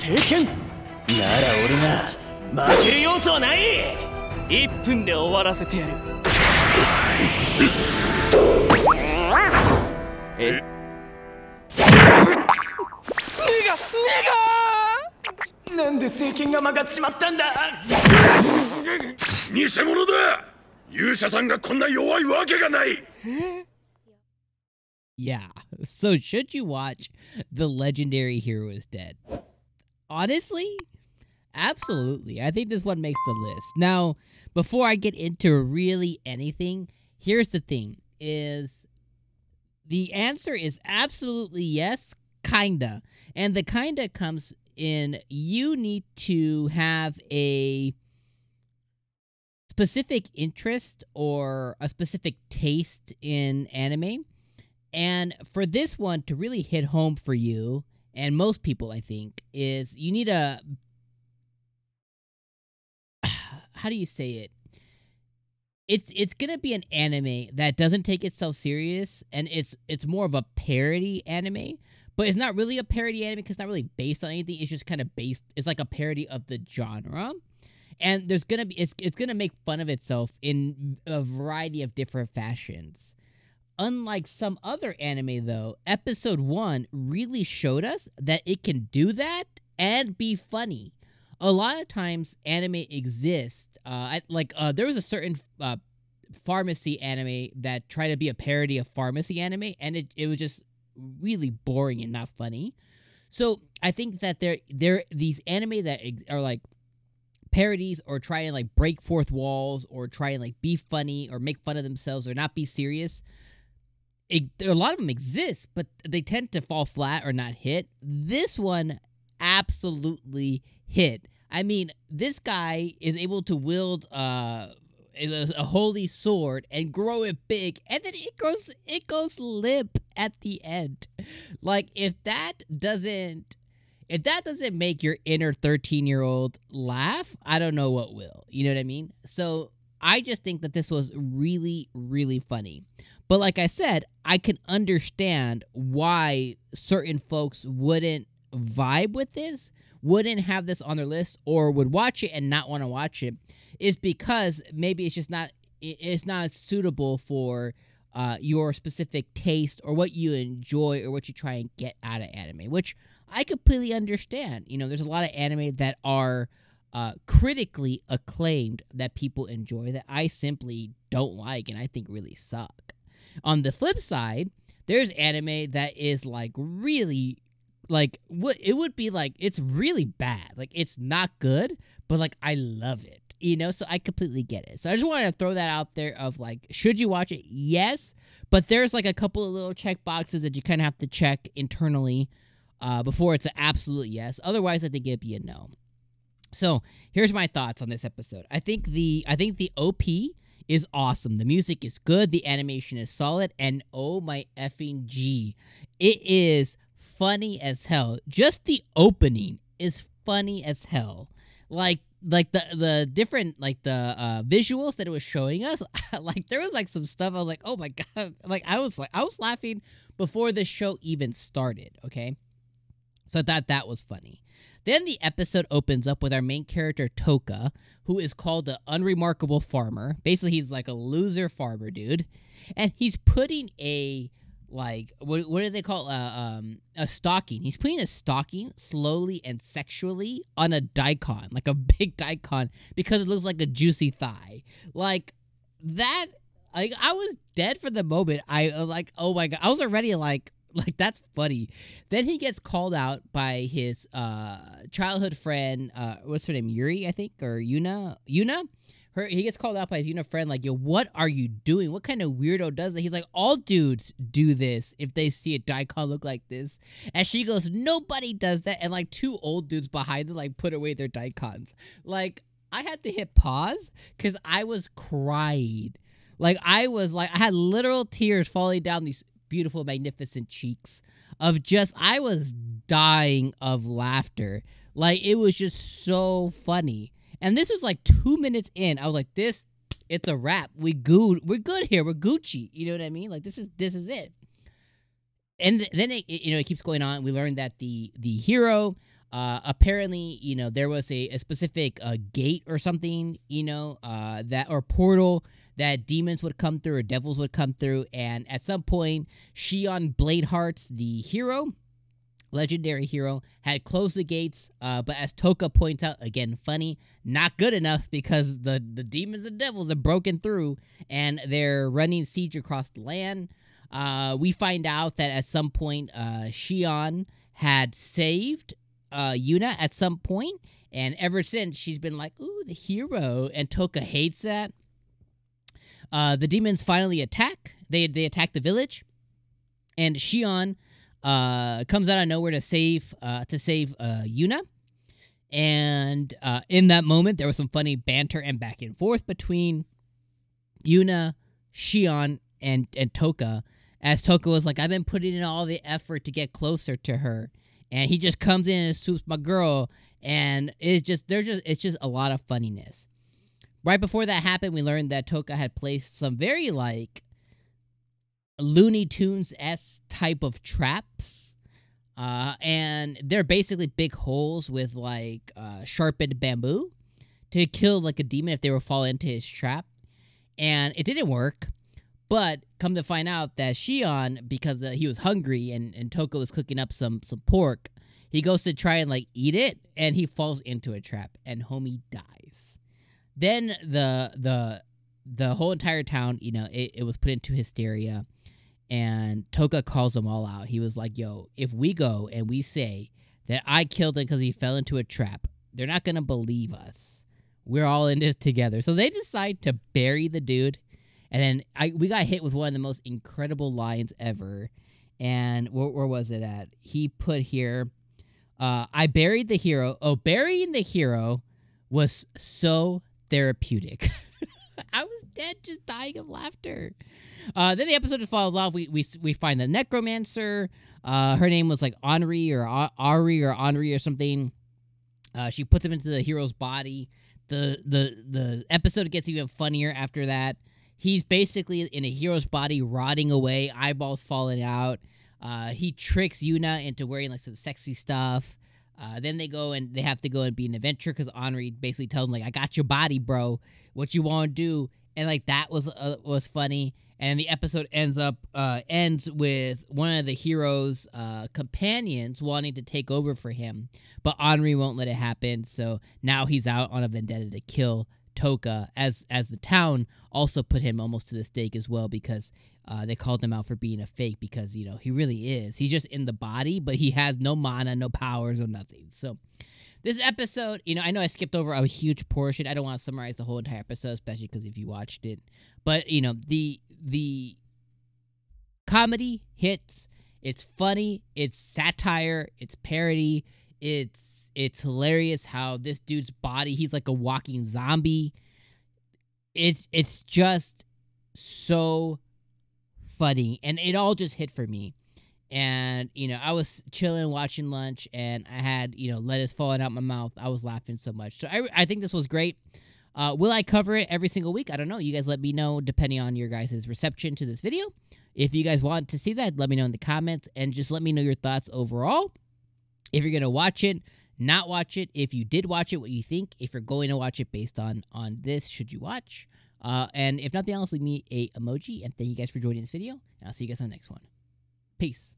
聖剣なら俺が負ける要素はない。1分で終わらせてやる。え？なんで聖剣が曲がっちまったんだ。偽物だ。勇者さんがこんな弱いわけがない。Yeah, so should you watch The Legendary Hero is Dead? Honestly, absolutely. I think this one makes the list. Now, before I get into really anything, here's the thing, is the answer is absolutely yes, kinda. And the kinda comes in, you need to have a specific interest or a specific taste in anime. And for this one to really hit home for you, and most people, I think, is you need a... How do you say it? It's gonna be an anime that doesn't take itself serious, and it's more of a parody anime, but it's not really a parody anime because it's not really based on anything. It's just kind of based... It's like a parody of the genre. And there's gonna be... It's gonna make fun of itself in a variety of different fashions. Unlike some other anime, though, episode 1 really showed us that it can do that and be funny. A lot of times, anime exists. There was a certain pharmacy anime that tried to be a parody of pharmacy anime, and it was just really boring and not funny. So I think that there these anime that are like parodies or try and like break fourth walls or try and like be funny or make fun of themselves or not be serious. A lot of them exist, but they tend to fall flat or not hit. This one absolutely hit. I mean, this guy is able to wield a holy sword and grow it big, and then it goes limp at the end. Like, if that doesn't make your inner 13-year-old laugh, I don't know what will. You know what I mean? So I just think that this was really, really funny. But like I said, I can understand why certain folks wouldn't vibe with this, wouldn't have this on their list, or would watch it and not want to watch it, is because maybe it's just not suitable for your specific taste or what you enjoy or what you try and get out of anime, which I completely understand. You know, there's a lot of anime that are critically acclaimed that people enjoy that I simply don't like and I think really suck. On the flip side, there's anime that is like really, like, what it would be like, it's really bad. Like, it's not good, but like, I love it, you know? So I completely get it. So I just wanted to throw that out there of like, should you watch it? Yes, but there's like a couple of little check boxes that you kind of have to check internally before it's an absolute yes. Otherwise, I think it'd be a no. So here's my thoughts on this episode. I think the OP is awesome. The music is good. The animation is solid. And oh my effing G, it is funny as hell. Just the opening is funny as hell. Like the different, like the visuals that it was showing us, like there was like some stuff I was like, oh my God. Like I was laughing before the show even started, okay? So I thought that was funny. Then the episode opens up with our main character, Toka, who is called the unremarkable farmer. Basically, he's like a loser farmer, dude. And he's putting a, like, what do they call a stocking. He's putting a stocking slowly and sexually on a daikon, like a big daikon, because it looks like a juicy thigh. Like, that, like, I was dead for the moment. I, like, oh my God. I was already like, that's funny. Then he gets called out by his childhood friend, what's her name, Yuri, I think, or Yuna? He gets called out by his Yuna friend, like, yo, what are you doing? What kind of weirdo does that? He's like, all dudes do this if they see a daikon look like this. And she goes, nobody does that. And like 2 old dudes behind them, like, put away their daikons. Like, I had to hit pause because I was crying. Like, I had literal tears falling down these beautiful, magnificent cheeks of just, I was dying of laughter. Like, it was just so funny. And this was like 2 minutes in. I was like, it's a wrap. We're good here. We're Gucci. You know what I mean? Like, this is it. And then it keeps going on. We learned that the hero Apparently, there was a specific gate or something, that or portal that demons would come through or devils would come through. And at some point, 𝐒𝐿 Bladehearts, the hero, legendary hero, had closed the gates. But as Toka points out, again, funny, not good enough because the demons and devils have broken through and they're running siege across the land. We find out that at some point, 𝐒𝐿 had saved Yuna at some point, and ever since she's been like, ooh, the hero, and Toka hates that. The demons finally attack. They attack the village, and 𝐒𝐿 comes out of nowhere to save Yuna. And in that moment, there was some funny banter and back and forth between Yuna, 𝐒𝐿, and Toka, as Toka was like, I've been putting in all the effort to get closer to her, and he just comes in and swoops my girl, and it's just a lot of funniness. Right before that happened, we learned that Toka had placed some very Looney Tunes-esque type of traps, and they're basically big holes with sharpened bamboo to kill a demon if they were fall into his trap, and it didn't work. But come to find out that 𝐒𝐿, because he was hungry and Toka was cooking up some pork, he goes to try and eat it, and he falls into a trap, and homie dies. Then the whole entire town, it was put into hysteria, and Toka calls them all out. He was like, yo, if we go and we say that I killed him because he fell into a trap, they're not going to believe us. We're all in this together. So they decide to bury the dude. And then we got hit with one of the most incredible lines ever. And where was it at? He put here, I buried the hero. Oh, burying the hero was so therapeutic. I was dead, just dying of laughter. Then the episode just falls off. We find the necromancer. Her name was Henri or Ari or Henri or something. She puts him into the hero's body. The episode gets even funnier after that. He's basically in a hero's body, rotting away, eyeballs falling out. He tricks Yuna into wearing some sexy stuff. Then they have to go and be an adventure because Henri basically tells him I got your body, bro. What you want to do? And that was funny. And the episode ends with one of the hero's companions wanting to take over for him, but Henri won't let it happen. So now he's out on a vendetta to kill Toka, as the town also put him almost to the stake as well, because they called him out for being a fake, because he really is. He's just in the body, but he has no mana, no powers, or nothing. So this episode, I know I skipped over a huge portion. I don't want to summarize the whole entire episode, especially because if you watched it, but the comedy hits. It's funny, it's satire, it's parody, it's hilarious how this dude's body, he's like a walking zombie. It's just so funny, and it all just hit for me. And I was chilling watching lunch, and I had lettuce falling out my mouth. I was laughing so much. So I think this was great. Will I cover it every single week? I don't know. You guys let me know depending on your guys' reception to this video. If you guys want to see that, let me know in the comments, and just let me know your thoughts overall. If you're going to watch it, not watch it. If you did watch it, what you think. If you're going to watch it based on this, should you watch? And if nothing else, leave me a emoji. And thank you guys for joining this video. And I'll see you guys on the next one. Peace.